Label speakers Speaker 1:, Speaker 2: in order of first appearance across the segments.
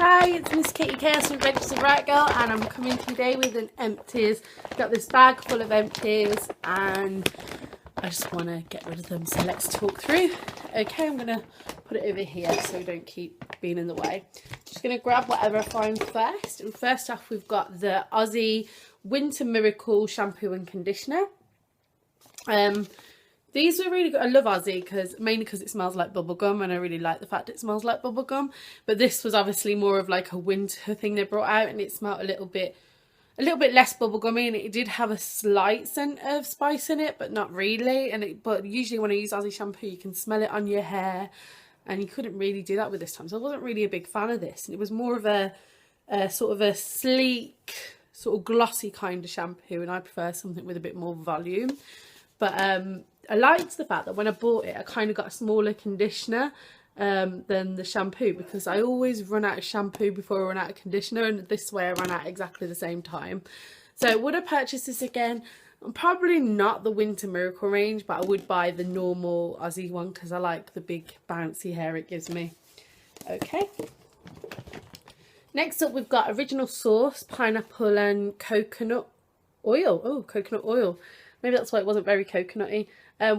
Speaker 1: Hi, it's Miss Katie Chaos from Registered Right Girl, and I'm coming today with an empties. Got this bag full of empties and I just want to get rid of them, so let's talk through. Okay, I'm going to put it over here so we don't keep being in the way. Just going to grab whatever I find first. And first off, we've got the Aussie Winter Miracle shampoo and conditioner. These are really good. I love Aussie mainly because it smells like bubblegum, and I really like the fact it smells like bubblegum. But this was obviously more of like a winter thing they brought out, and it smelled a little bit less bubblegummy, and it did have a slight scent of spice in it, but not really. But usually when I use Aussie shampoo, you can smell it on your hair, and you couldn't really do that with this time. So I wasn't really a big fan of this, and it was more of a sort of a sleek, sort of glossy kind of shampoo, and I prefer something with a bit more volume. But I liked the fact that when I bought it, I kind of got a smaller conditioner than the shampoo, because I always run out of shampoo before I run out of conditioner, and this way I ran out exactly the same time. So would I purchase this again? Probably not the Winter Miracle range, but I would buy the normal Aussie one because I like the big bouncy hair it gives me. Okay. Next up, we've got Original Source Pineapple and Coconut Oil. Oh, coconut oil. Maybe that's why it wasn't very coconutty.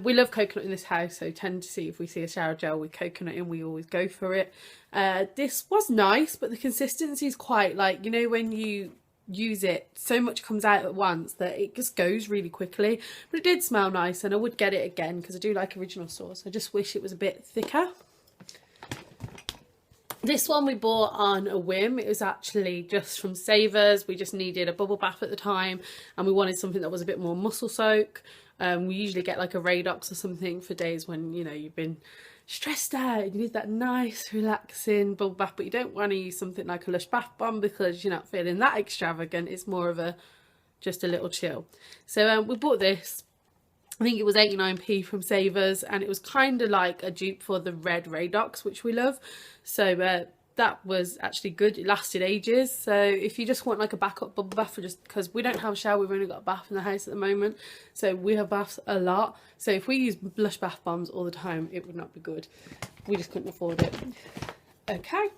Speaker 1: We love coconut in this house, so tend to see if we see a shower gel with coconut in, we always go for it. This was nice, but the consistency is quite like, you know, when you use it, so much comes out at once that it just goes really quickly. But it did smell nice, and I would get it again because I do like Original Source. I just wish it was a bit thicker. This one we bought on a whim. It was actually just from Savers. We just needed a bubble bath at the time, and we wanted something that was a bit more muscle soak. We usually get like a Radox or something for days when, you know, you've been stressed out. You need that nice, relaxing bubble bath, but you don't want to use something like a Lush bath bomb because you're not feeling that extravagant. It's more of just a little chill. So we bought this. I think it was 89p from Savers, and it was kind of like a dupe for the red Radox, which we love. So that was actually good. It lasted ages. So if you just want like a backup bubble bath, for just because we don't have a shower, we've only got a bath in the house at the moment, so we have baths a lot. So if we use Lush bath bombs all the time, it would not be good. We just couldn't afford it. Okay.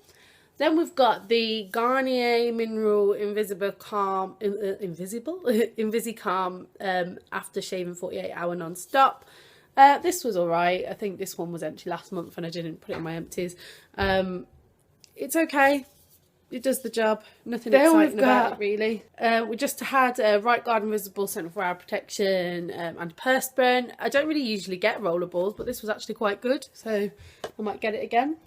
Speaker 1: Then we've got the Garnier Mineral Invisicalm After Shaving 48 Hour Non-Stop. This was alright. I think this one was empty last month and I didn't put it in my empties. It's okay. It does the job. Nothing exciting about it really. We just had a Right Guard Invisible 24-hour protection antiperspirant. I don't really usually get rollerballs, but this was actually quite good, so I might get it again.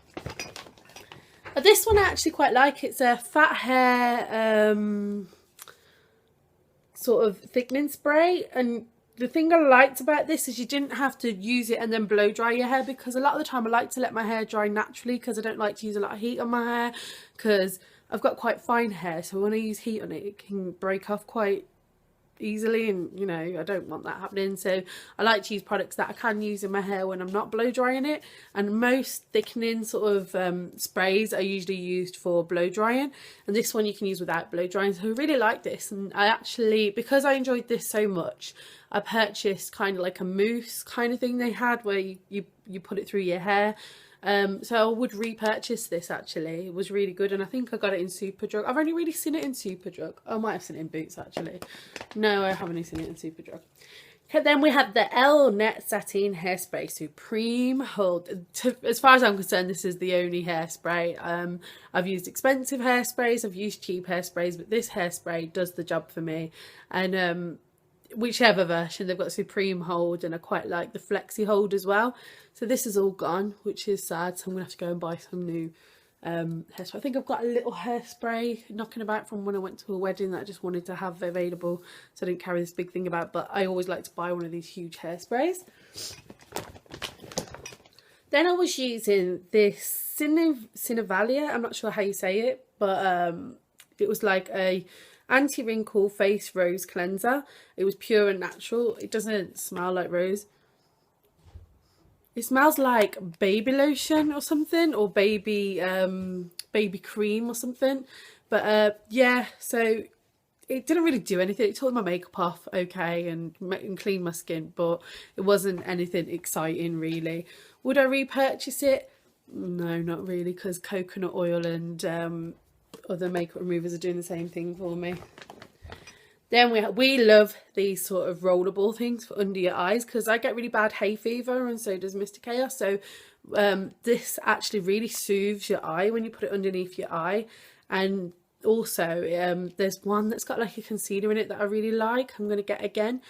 Speaker 1: This one I actually quite like. It's a fat hair sort of thickening spray, and the thing I liked about this is you didn't have to use it and then blow dry your hair, because a lot of the time I like to let my hair dry naturally because I don't like to use a lot of heat on my hair, because I've got quite fine hair, so when I use heat on it, it can break off quite easily, and you know, I don't want that happening. So I like to use products that I can use in my hair when I'm not blow drying it, and most thickening sort of sprays are usually used for blow drying, and this one you can use without blow drying. So I really like this, and I actually, because I enjoyed this so much, I purchased kind of like a mousse kind of thing they had where you put it through your hair. So I would repurchase this actually. It was really good, and I think I got it in Superdrug. I've only really seen it in Superdrug. I might have seen it in Boots actually. No, I haven't seen it in Superdrug. Okay, then we have the Elle Net Satin Hairspray Supreme Hold. As far as I'm concerned, this is the only hairspray. I've used expensive hairsprays, I've used cheap hairsprays, but this hairspray does the job for me. And whichever version, they've got Supreme Hold, and I quite like the Flexi Hold as well. So this is all gone, which is sad, so I'm gonna have to go and buy some new hairspray. I think I've got a little hairspray knocking about from when I went to a wedding that I just wanted to have available, so I didn't carry this big thing about, but I always like to buy one of these huge hairsprays. Then I was using this Cinevalia, I'm not sure how you say it, but it was like a anti-wrinkle face rose cleanser. It was pure and natural. It doesn't smell like rose. It smells like baby lotion or something, or baby cream or something. But yeah, so it didn't really do anything. It took my makeup off okay and cleaned my skin, but it wasn't anything exciting really. Would I repurchase it? No, not really, because coconut oil and other makeup removers are doing the same thing for me. Then we love these sort of rollerball things for under your eyes, because I get really bad hay fever and so does Mr. Chaos. So this actually really soothes your eye when you put it underneath your eye. And also there's one that's got like a concealer in it that I really like. I'm going to get again.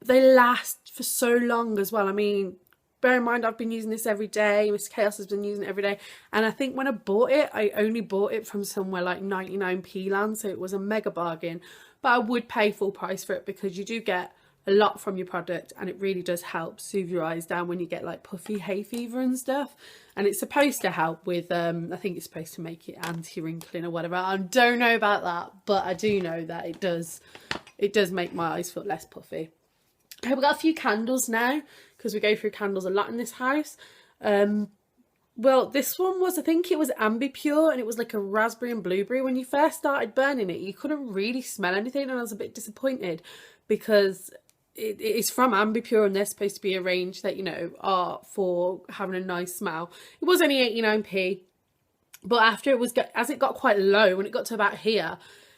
Speaker 1: They last for so long as well. I mean, bear in mind I've been using this every day. Mr. Chaos has been using it every day. And I think when I bought it, I only bought it from somewhere like 99p land. So it was a mega bargain. But I would pay full price for it, because you do get a lot from your product, and it really does help soothe your eyes down when you get like puffy hay fever and stuff. And it's supposed to help with I think it's supposed to make it anti-wrinkling or whatever. I don't know about that, but I do know that it does make my eyes feel less puffy. Okay, we've got a few candles now, because we go through candles a lot in this house. Well, this one was, I think it was Ambipure, and it was like a raspberry and blueberry. When you first started burning it, you couldn't really smell anything, and I was a bit disappointed, because it is from Ambipure, and they're supposed to be a range that, you know, are for having a nice smell. It was only 89p, but after it was, as it got quite low, when it got to about here,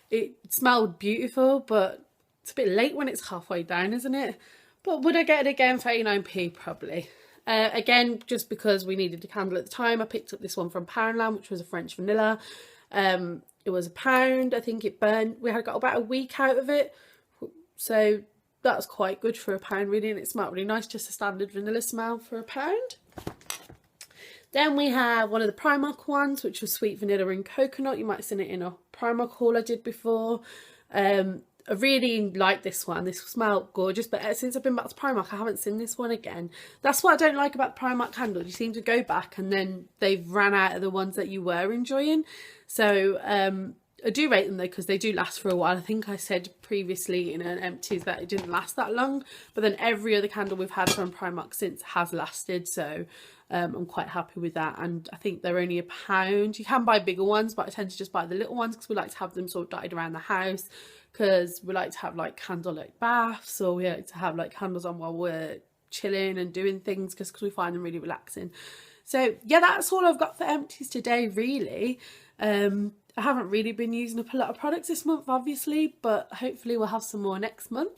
Speaker 1: it smelled beautiful, but it's a bit late when it's halfway down, isn't it? But would I get it again for 89p? Probably. Again, just because we needed a candle at the time, I picked up this one from Poundland, which was a French vanilla. It was £1. I think it burned. We had got about a week out of it, so that's quite good for £1 really, and it smelled really nice, just a standard vanilla smell for £1. Then we have one of the Primark ones, which was sweet vanilla and coconut. You might have seen it in a Primark haul I did before. I really like this one. This smelled gorgeous, but since I've been back to Primark, I haven't seen this one again. That's what I don't like about Primark candles. You seem to go back and then they've ran out of the ones that you were enjoying. So I do rate them though, because they do last for a while. I think I said previously in an empties that it didn't last that long, but then every other candle we've had from Primark since has lasted. So I'm quite happy with that, and I think they're only £1. You can buy bigger ones, but I tend to just buy the little ones because we like to have them sort of dotted around the house, because we like to have like candlelit baths, or we like to have like candles on while we're chilling and doing things, just because we find them really relaxing. So yeah, that's all I've got for empties today really. I haven't really been using up a lot of products this month, obviously, but hopefully we'll have some more next month.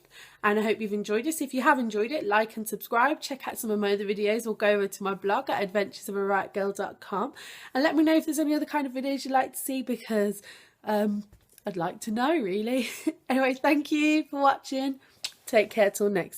Speaker 1: And I hope you've enjoyed this. If you have enjoyed it, like and subscribe. Check out some of my other videos, or go over to my blog at adventuresofariightgirl.com and let me know if there's any other kind of videos you'd like to see, because I'd like to know really. Anyway, thank you for watching. Take care till next time.